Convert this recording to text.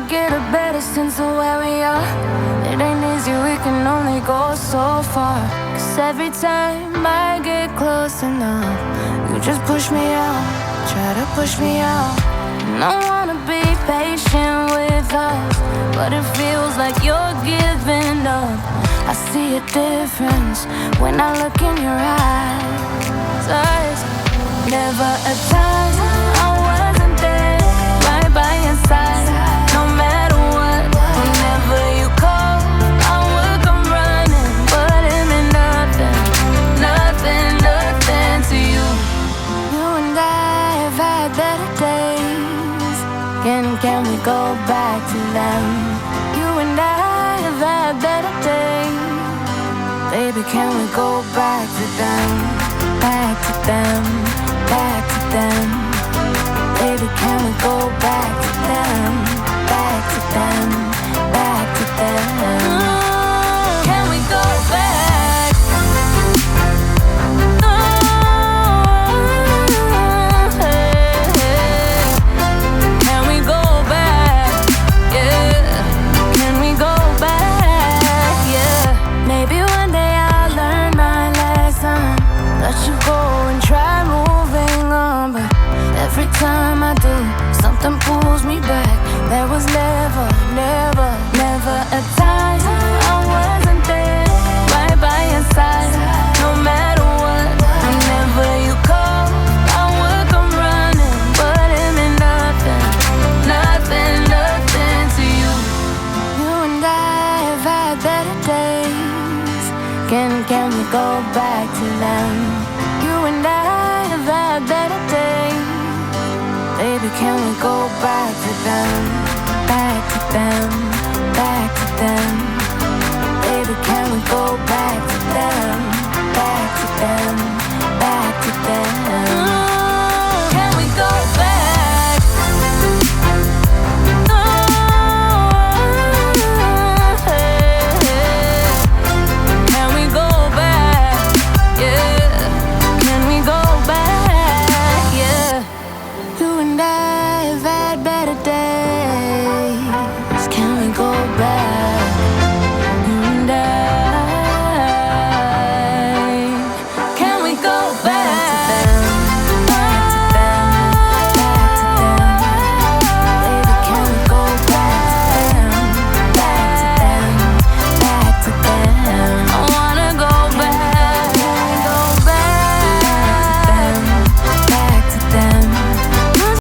get a better sense of where we are. It ain't easy, we can only go so far. 'Cause every time I get close enough, you just push me out, try to push me out. And I wanna be patient with us, but it feels like you're giving up. I see a difference when I look in your eyes. Never a time I wasn't there, right by your side. No matter what, whenever you call, I would come running. But it meant nothing, nothing, nothing to you. You and I have had better days. Can we go back to them? You and I have had better days. Baby, can we go back to them? Back to them, back to them. Baby, can we go back to them? Back to them, back to them. Can we go back? Can we go back? Yeah. Can we go back? Yeah. Maybe one day I'll learn my lesson. Let you go and try moving on, but every time I do, something pulls me back. There was never, never, never a time I wasn't there, right by your side. No matter what, whenever you call, I would come running. But it meant nothing, nothing, nothing to you. You and I have had better days. Can we go back to them? You and I have had better days. Baby, can we go back to them? Back to them.